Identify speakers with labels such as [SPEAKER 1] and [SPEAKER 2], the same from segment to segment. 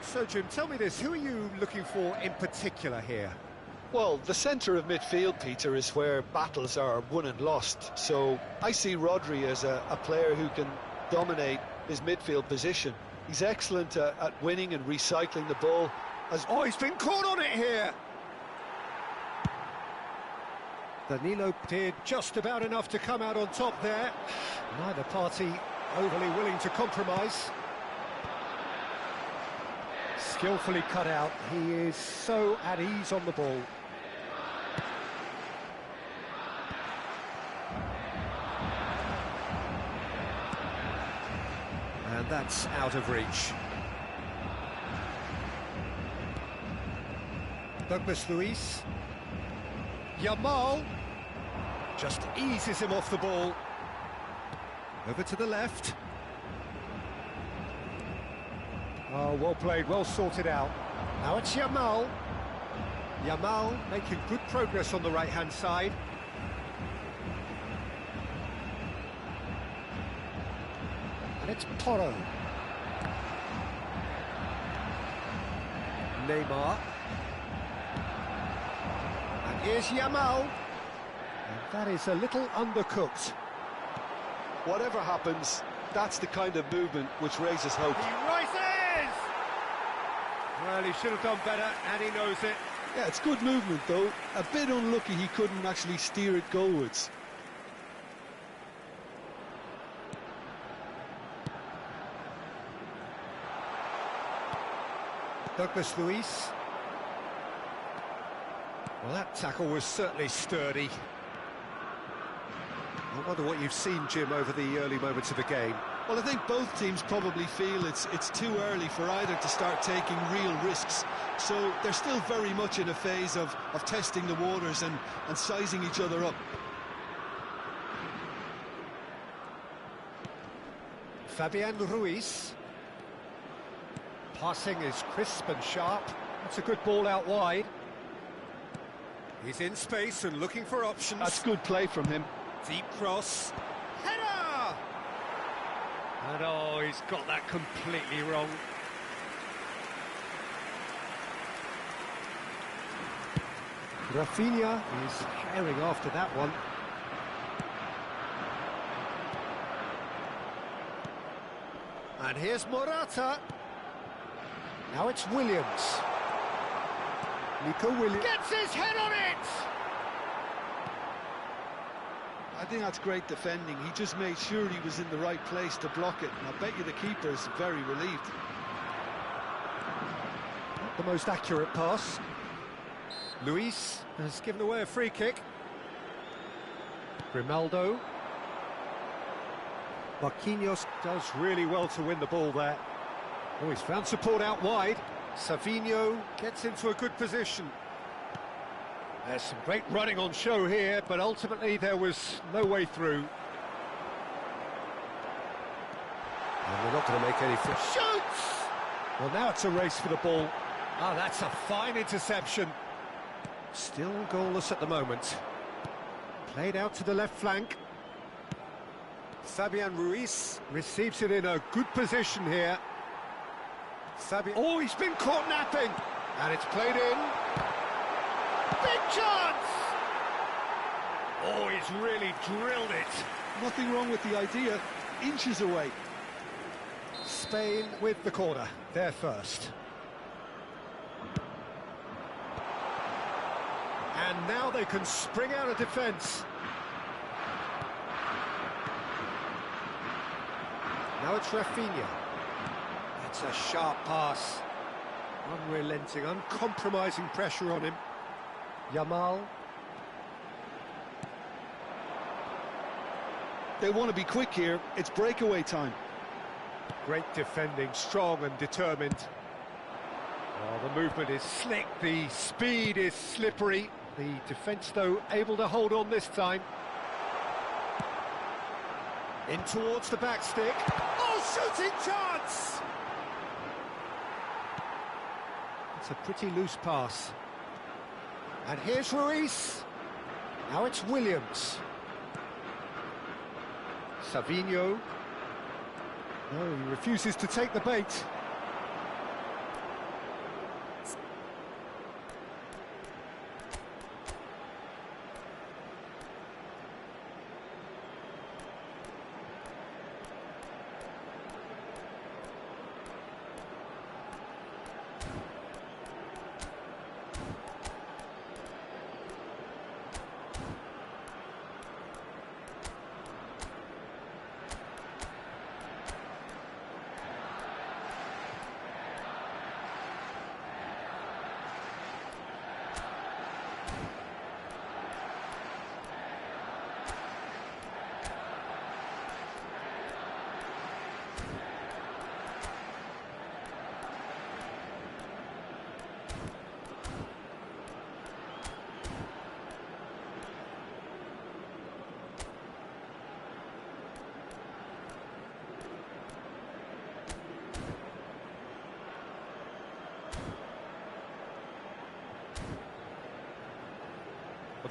[SPEAKER 1] So, Jim, tell me this, who are you looking for in particular here?
[SPEAKER 2] Well, the centre of midfield, Peter, is where battles are won and lost. So I see Rodri as a player who can dominate his midfield position. He's excellent at winning and recycling the ball.
[SPEAKER 1] Oh, he's been caught on it here! Danilo did just about enough to come out on top there. Neither party overly willing to compromise. Skillfully cut out. He is so at ease on the ball. And that's out of reach. Douglas Luiz. Yamal just eases him off the ball. Over to the left. Oh, well played, well sorted out. Now it's Yamal. Yamal making good progress on the right-hand side. And it's Porro. Neymar. And here's Yamal. And that is a little undercooked.
[SPEAKER 2] Whatever happens, that's the kind of movement which raises hope.
[SPEAKER 1] He rises! Well, he should have done better, and he knows it.
[SPEAKER 2] Yeah, it's good movement, though. A bit unlucky he couldn't actually steer it goalwards.
[SPEAKER 1] Douglas Luiz. Well, that tackle was certainly sturdy. I wonder what you've seen, Jim, over the early moments of the game.
[SPEAKER 2] Well, I think both teams probably feel it's too early for either to start taking real risks. So they're still very much in a phase of testing the waters and sizing each other up.
[SPEAKER 1] Fabian Ruiz. Passing is crisp and sharp. That's a good ball out wide. He's in space and looking for options.
[SPEAKER 2] That's good play from him.
[SPEAKER 1] Deep cross. Header! And oh, he's got that completely wrong. Rafinha is herring after that one. And here's Morata. Now it's Williams. Nico Williams gets his head on it!
[SPEAKER 2] I think that's great defending. He just made sure he was in the right place to block it. And I bet you the keeper's very relieved.
[SPEAKER 1] Not the most accurate pass. Luis has given away a free kick. Grimaldo. Marquinhos does really well to win the ball there. Oh, he's found support out wide. Savinho gets into a good position. There's some great running on show here, but ultimately there was no way through. And we're not going to make any... Shoots! Well, now it's a race for the ball. Ah, that's a fine interception. Still goalless at the moment. Played out to the left flank. Fabian Ruiz receives it in a good position here. Oh, he's been caught napping! And it's played in. Big chance! Oh, he's really drilled it.
[SPEAKER 2] Nothing wrong with the idea. Inches away.
[SPEAKER 1] Spain with the corner. They're first. And now they can spring out of defence. Now it's Rafinha. That's a sharp pass. Unrelenting, uncompromising pressure on him. Yamal.
[SPEAKER 2] They want to be quick here. It's breakaway time.
[SPEAKER 1] Great defending, strong and determined. Oh, the movement is slick, the speed is slippery. The defence, though, able to hold on this time. In towards the back stick. Oh, shooting chance! It's a pretty loose pass. And here's Ruiz. Now it's Williams. Savinho. No, he refuses to take the bait.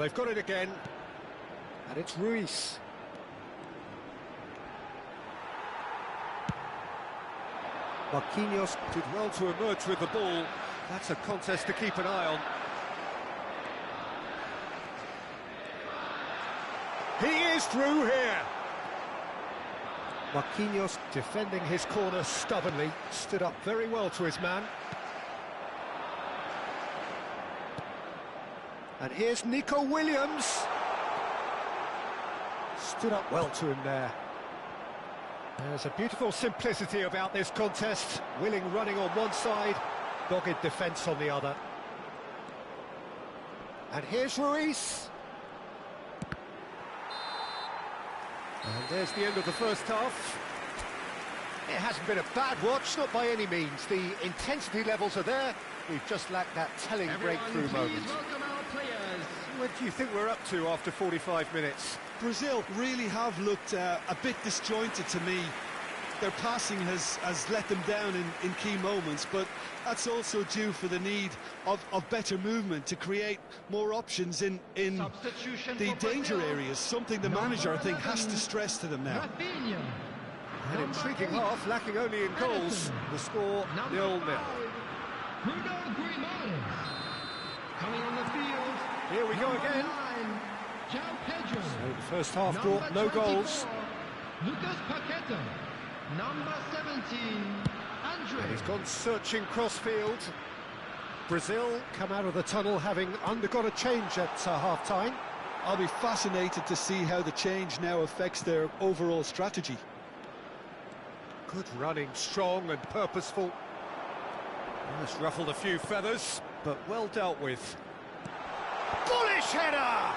[SPEAKER 1] they've got it again. And it's Ruiz. Marquinhos did well to emerge with the ball. That's a contest to keep an eye on. He is through here. Marquinhos defending his corner stubbornly, stood up very well to his man. And here's Nico Williams. Stood up well to him there. There's a beautiful simplicity about this contest. Willing running on one side, dogged defence on the other. And here's Ruiz. And there's the end of the first half. It hasn't been a bad watch, not by any means. The intensity levels are there. We've just lacked that telling breakthrough moment. What do you think we're up to after 45 minutes?
[SPEAKER 2] Brazil really have looked a bit disjointed to me. Their passing has let them down in key moments, but that's also due for the need of better movement to create more options in the danger areas, something the manager, I think, has to stress to them now.
[SPEAKER 1] An intriguing half, lacking only in goals. The score 0-0.
[SPEAKER 3] Coming on the field.
[SPEAKER 1] Here we go again. So the first half brought no goals.
[SPEAKER 3] Lucas Paqueta. Number 17, Andre.
[SPEAKER 1] And he's gone searching crossfield. Brazil come out of the tunnel having undergone a change at half-time.
[SPEAKER 2] I'll be fascinated to see how the change now affects their overall strategy.
[SPEAKER 1] Good running, strong and purposeful. Just ruffled a few feathers, but well dealt with. Bullish header!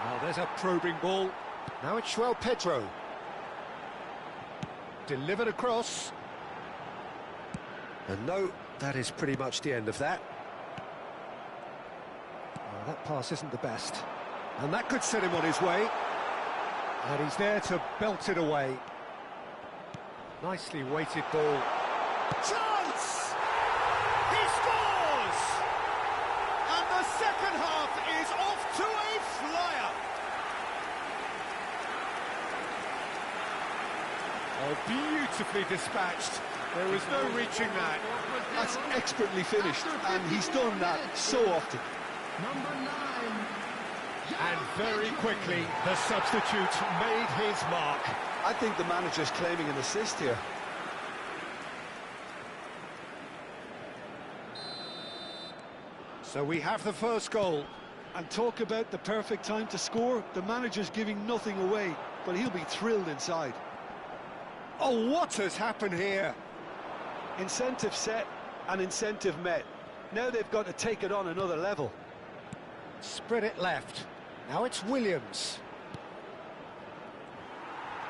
[SPEAKER 1] Well, there's a probing ball. Now it's João Pedro. Delivered across. And no, that is pretty much the end of that. Well, that pass isn't the best. And that could set him on his way. And he's there to belt it away. Nicely weighted ball. Chance! He scores! And the second half is off to a flyer. Oh, beautifully dispatched. There was no reaching that.
[SPEAKER 2] That's expertly finished, and he's done that so often.
[SPEAKER 3] Number 9.
[SPEAKER 1] And very quickly, the substitute made his mark.
[SPEAKER 2] I think the manager's claiming an assist here.
[SPEAKER 1] So we have the first goal.
[SPEAKER 2] And talk about the perfect time to score. The manager's giving nothing away, but he'll be thrilled inside.
[SPEAKER 1] Oh, what has happened here?
[SPEAKER 2] Incentive set and incentive met. Now they've got to take it on another level.
[SPEAKER 1] Spread it left. Now it's Williams.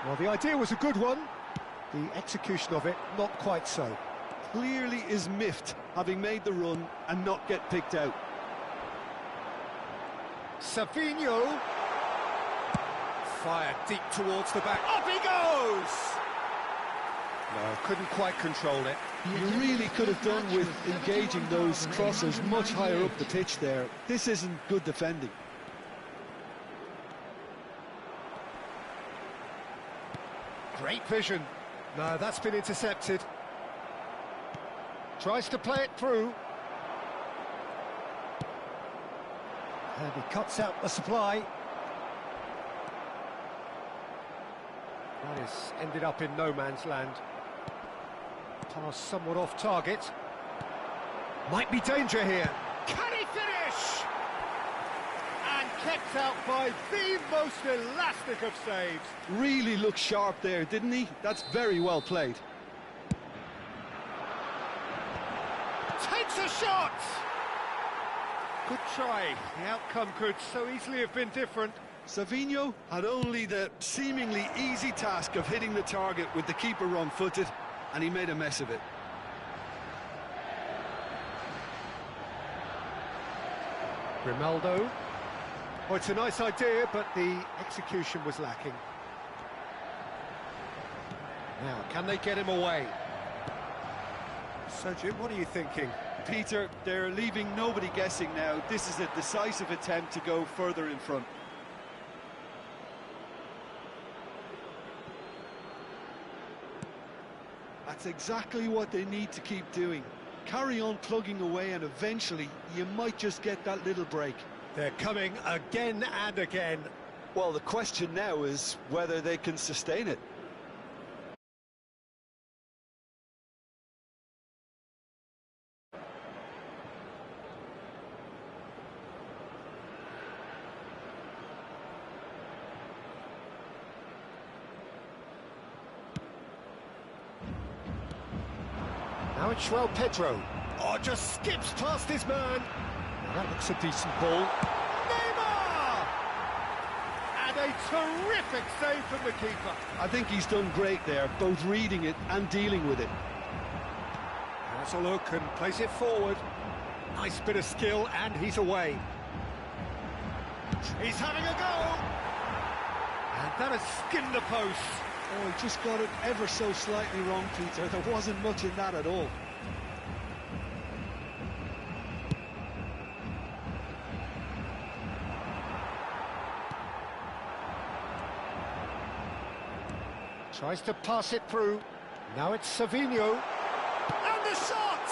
[SPEAKER 1] Well, the idea was a good one. The execution of it, not quite so.
[SPEAKER 2] Clearly is miffed, having made the run and not get picked out.
[SPEAKER 1] Savinho. Fired deep towards the back. Up he goes! No, couldn't quite control it.
[SPEAKER 2] You really could have done with engaging those crosses much higher up the pitch there. This isn't good defending.
[SPEAKER 1] Great vision. No, that's been intercepted. Tries to play it through. And he cuts out the supply. That is ended up in no man's land. Pass somewhat off target. Might be danger here. Can he finish? And kept out by the most elastic of saves.
[SPEAKER 2] Really looked sharp there, didn't he? That's very well played.
[SPEAKER 1] Takes a shot! Good try. The outcome could so easily have been different.
[SPEAKER 2] Savinho had only the seemingly easy task of hitting the target with the keeper wrong-footed, and he made a mess of it.
[SPEAKER 1] Grimaldo. Oh, it's a nice idea, but the execution was lacking. Now, can they get him away? So, Jim, what are you thinking?
[SPEAKER 2] Peter, they're leaving nobody guessing now. This is a decisive attempt to go further in front. That's exactly what they need to keep doing. Carry on plugging away and eventually you might just get that little break.
[SPEAKER 1] They're coming again and again.
[SPEAKER 2] Well, the question now is whether they can sustain it.
[SPEAKER 1] Now it's Pedro. Oh, just skips past his man. Now that looks a decent ball. Neymar! And a terrific save from the keeper.
[SPEAKER 2] I think he's done great there, both reading it and dealing with it.
[SPEAKER 1] Has a look and plays it forward. Nice bit of skill, and he's away. He's having a go. And that has skinned the post.
[SPEAKER 2] Oh, he just got it ever so slightly wrong, Peter. There wasn't much in that at all.
[SPEAKER 1] Tries to pass it through. Now it's Savinho. And the shot!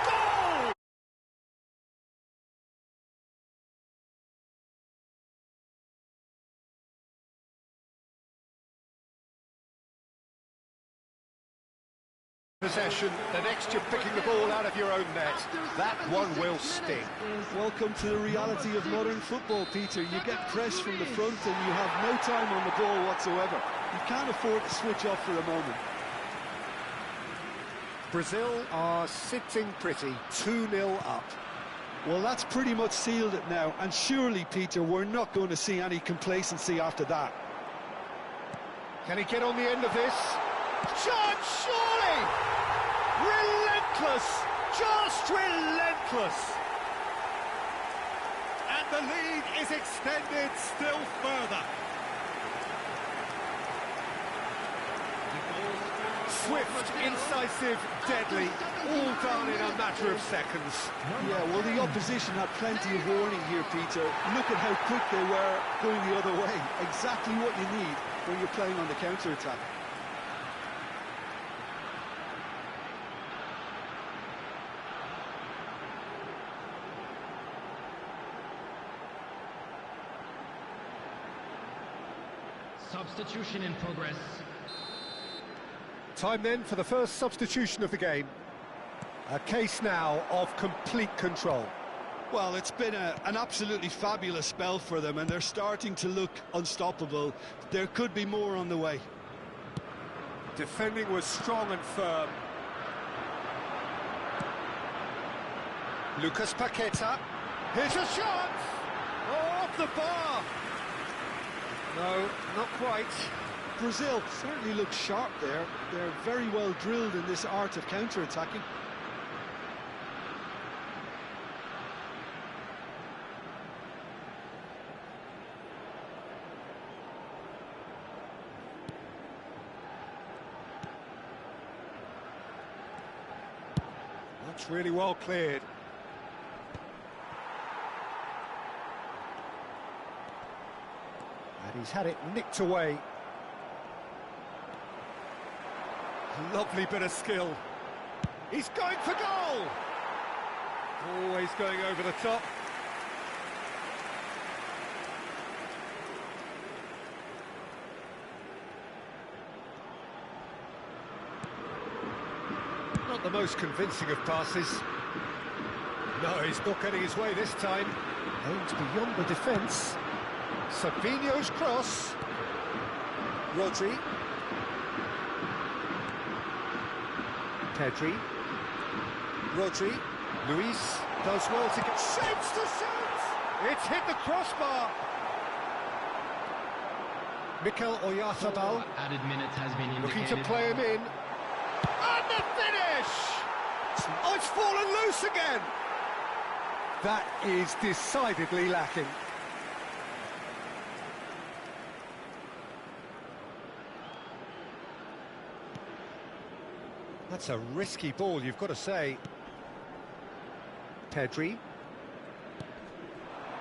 [SPEAKER 1] Goal! Possession, the next you're picking the ball out of your own net. That one will sting.
[SPEAKER 2] Welcome to the reality of modern football, Peter. You get pressed from the front and you have no time on the ball whatsoever. You can't afford to switch off for a moment.
[SPEAKER 1] Brazil are sitting pretty, 2-0 up.
[SPEAKER 2] Well, that's pretty much sealed it now, and surely, Peter, we're not going to see any complacency after that.
[SPEAKER 1] Can he get on the end of this? Chance, surely! Relentless! Just relentless! And the lead is extended still further. Swift, incisive, deadly, all done in a matter of seconds.
[SPEAKER 2] Yeah, well, the opposition had plenty of warning here, Peter. Look at how quick they were going the other way. Exactly what you need when you're playing on the counter-attack.
[SPEAKER 3] Substitution in progress.
[SPEAKER 1] Time then for the first substitution of the game. A case now of complete control.
[SPEAKER 2] Well, it's been an absolutely fabulous spell for them, and they're starting to look unstoppable. There could be more on the way.
[SPEAKER 1] Defending was strong and firm. Lucas Paqueta. Here's a shot! Oh, off the bar! No, not quite.
[SPEAKER 2] Brazil certainly looks sharp there. They're very well drilled in this art of counter-attacking.
[SPEAKER 1] That's really well cleared. And he's had it nicked away. Lovely bit of skill. He's going for goal! Always going over the top. Not the most convincing of passes. No, he's not getting his way this time. Aims beyond the defence. Savinho's cross. Rodri. Pedri. Rodri. Luis does well to get... Shapes to shoot! It's hit the crossbar. Mikel Oyarzabal.
[SPEAKER 3] Added minutes has been indicated.
[SPEAKER 1] Looking to play him in. And the finish! Oh, it's fallen loose again! That is decidedly lacking. That's a risky ball, you've got to say. Pedri.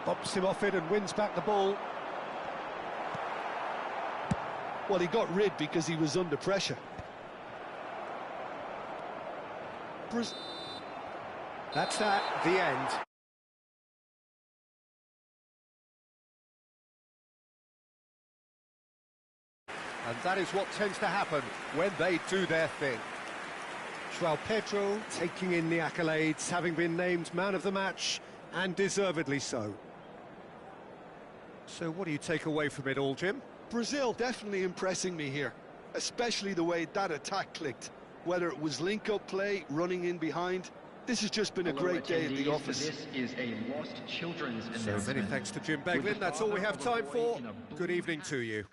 [SPEAKER 1] Bumps him off it and wins back the ball.
[SPEAKER 2] Well, he got rid because he was under pressure.
[SPEAKER 1] That's that, the end. And that is what tends to happen when they do their thing. João Pedro taking in the accolades, having been named man of the match, and deservedly so. So what do you take away from it all, Jim?
[SPEAKER 2] Brazil definitely impressing me here, especially the way that attack clicked. Whether it was link-up play, running in behind, this has just been a great day at the office.
[SPEAKER 4] This is a Lost Children's
[SPEAKER 1] So many thanks to Jim Beglin. That's all we have time for. Good evening to you.